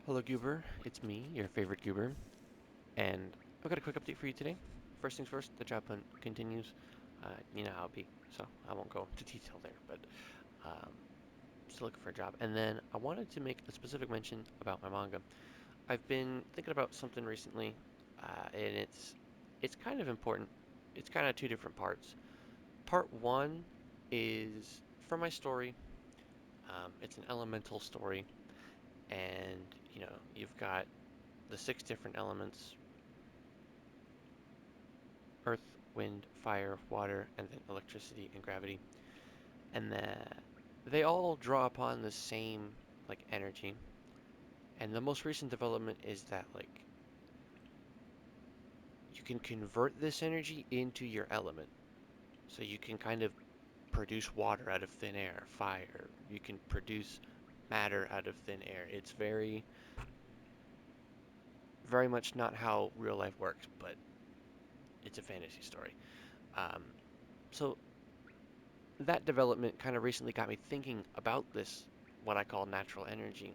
Hello, Goober. It's me, your favorite Goober, and I've got a quick update for you today. First things first, the job hunt continues. You know how it be, so I won't go into detail there, but um, still looking for a job. And then I wanted to make a specific mention about my manga. I've been thinking about something recently, and it's kind of important. It's kind of two different parts. Part one is for my story. It's an elemental story, and you've got the six different elements: earth, wind, fire, water, and then electricity and gravity. And they all draw upon the same energy. And the most recent development is that you can convert this energy into your element. So you can kind of produce water out of thin air, fire. You can produce matter out of thin air. It's very much not how real life works, but it's a fantasy story. Um, so that development kind of recently got me thinking about this, what I call natural energy.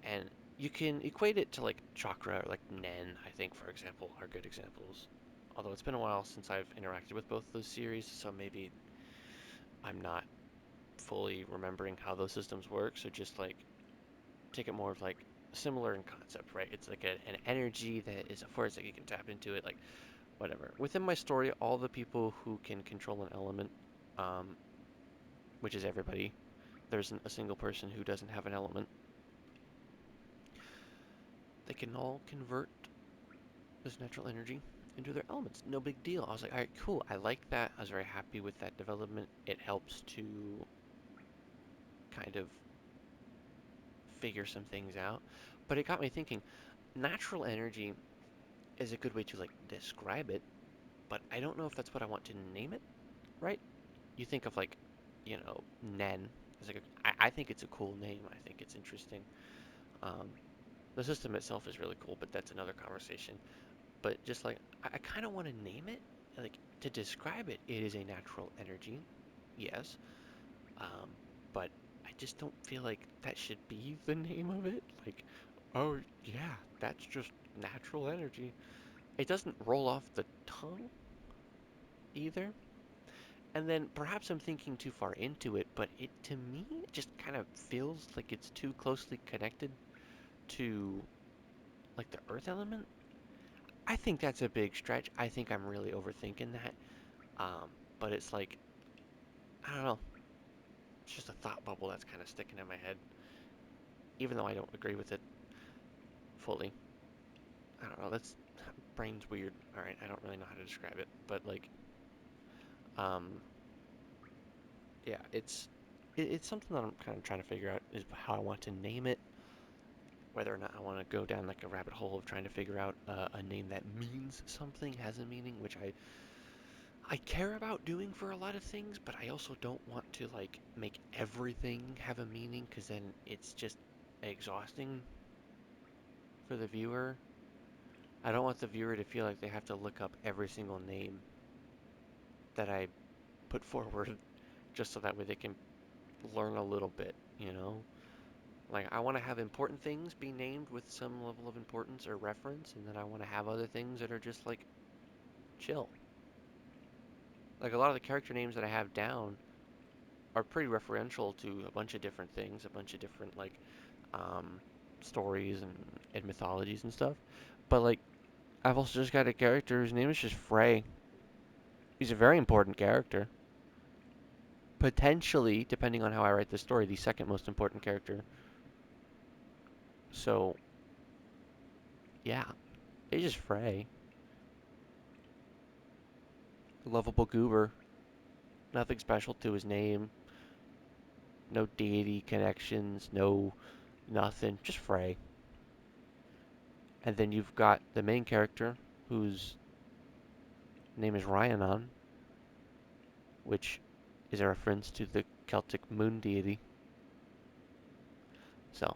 And you can equate it to chakra or Nen, I think, for example, are good examples. Although it's been a while since I've interacted with both those series, so maybe I'm not fully remembering how those systems work. So just take it more of similar in concept, right? It's like an energy that is a force that you can tap into it, whatever. Within my story, all the people who can control an element, um, which is everybody, there isn't a single person who doesn't have an element. They can all convert this natural energy into their elements. No big deal. I was like, all right, cool. I like that. I was very happy with that development. It helps to kind of figure some things out. But it got me thinking, natural energy is a good way to describe it, but I don't know if that's what I want to name it, right? You think of Nen. It's I think it's a cool name. I think it's interesting. Um, the system itself is really cool, but that's another conversation. But just I kind of want to name it, to describe it. It is a natural energy, yes, um, but I just don't feel like that should be the name of it. Oh yeah, that's just natural energy. It doesn't roll off the tongue either. And then perhaps I'm thinking too far into it, but it to me it just kind of feels like it's too closely connected to the earth element. I think that's a big stretch. I think I'm really overthinking that. Um, but it's I don't know. It's just a thought bubble that's kind of sticking in my head, even though I don't agree with it fully. I don't know. That's brain's weird. All right, I don't really know how to describe it, but um, yeah, it's something that I'm kind of trying to figure out is how I want to name it. Whether or not I want to go down a rabbit hole of trying to figure out a name that means something, has a meaning, which I care about doing for a lot of things, but I also don't want to make everything have a meaning because then it's just exhausting for the viewer. I don't want the viewer to feel like they have to look up every single name that I put forward just so that way they can learn a little bit, you know? I want to have important things be named with some level of importance or reference, and then I want to have other things that are just chill. A lot of the character names that I have down are pretty referential to a bunch of different things, a bunch of different um, stories and mythologies and stuff. But I've also just got a character whose name is just Frey. He's a very important character. Potentially, depending on how I write the story, the second most important character. So, yeah, he's just Frey. Lovable goober. Nothing special to his name. No deity connections. No nothing. Just Frey. And then you've got the main character, whose name is Rhiannon, which is a reference to the Celtic moon deity. So,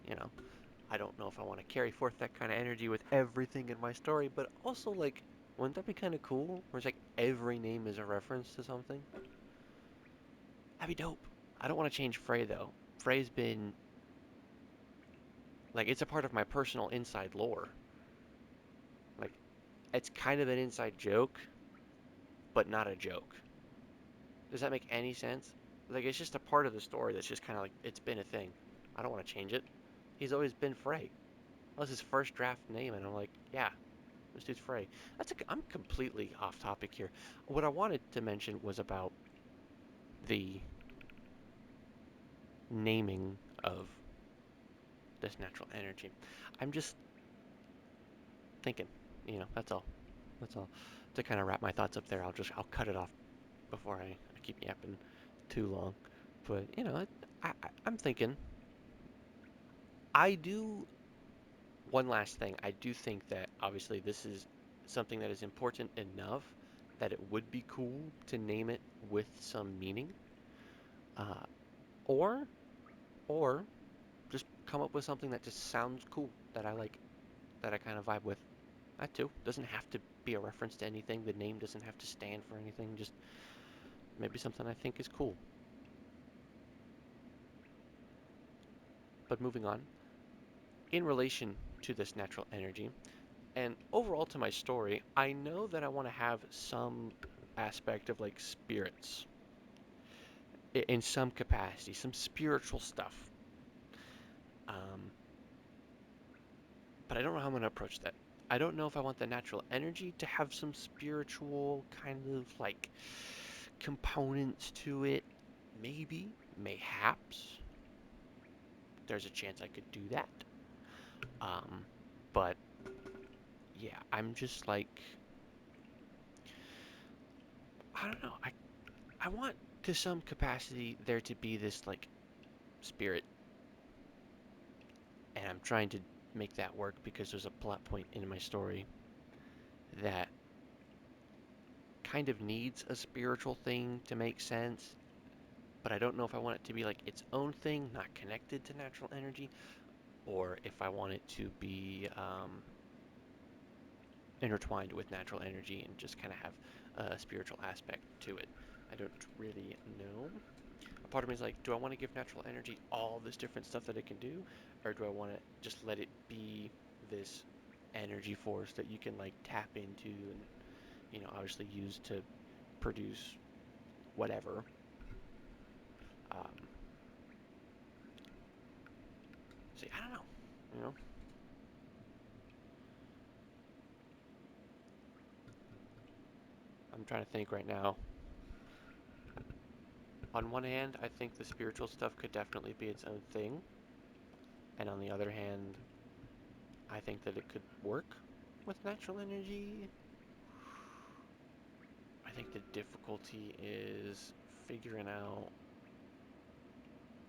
you know, I don't know if I want to carry forth that kind of energy with everything in my story, but also, wouldn't that be kind of cool? Where it's every name is a reference to something? That'd be dope. I don't want to change Frey, though. Frey's been Like, it's a part of my personal inside lore. Like, it's kind of an inside joke, but not a joke. Does that make any sense? Like, it's just a part of the story that's just kind of like, it's been a thing. I don't want to change it. He's always been Frey. That was his first draft name, and I'm like, yeah, this dude's Frey. I'm completely off topic here. What I wanted to mention was about the naming of this natural energy. I'm just thinking, that's all. That's all. To kind of wrap my thoughts up there, I'll cut it off before I keep yapping too long. But I'm thinking. I do one last thing. I do think that obviously this is something that is important enough that it would be cool to name it with some meaning, uh, or or just come up with something that just sounds cool that I like, that I kind of vibe with. That too doesn't have to be a reference to anything. The name doesn't have to stand for anything. Just maybe something I think is cool. But moving on, in relation to this natural energy, and overall to my story, I know that I want to have some aspect of like spirits in some capacity, some spiritual stuff. Um, but I don't know how I'm going to approach that. I don't know if I want the natural energy to have some spiritual kind of like components to it. Maybe, mayhaps, there's a chance I could do that. Um, but yeah, I'm just like, I don't know. I want to some capacity there to be this like spirit, and I'm trying to make that work because there's a plot point in my story that kind of needs a spiritual thing to make sense, but I don't know if I want it to be like its own thing, not connected to natural energy, or if I want it to be intertwined with natural energy and just kind of have a spiritual aspect to it. I don't really know. A part of me is like, do I want to give natural energy all this different stuff that it can do, or do I want to just let it be this energy force that you can like tap into and obviously use to produce whatever. Um, See, I don't know. You know, I'm trying to think right now. On one hand, I think the spiritual stuff could definitely be its own thing, and on the other hand, I think that it could work with natural energy. I think the difficulty is figuring out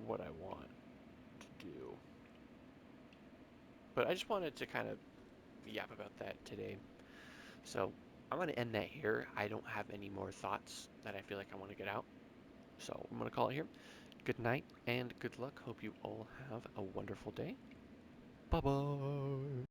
what I want to do. But I just wanted to kind of yap about that today. So I'm going to end that here. I don't have any more thoughts that I feel like I want to get out. So I'm going to call it here. Good night and good luck. Hope you all have a wonderful day. Bye bye.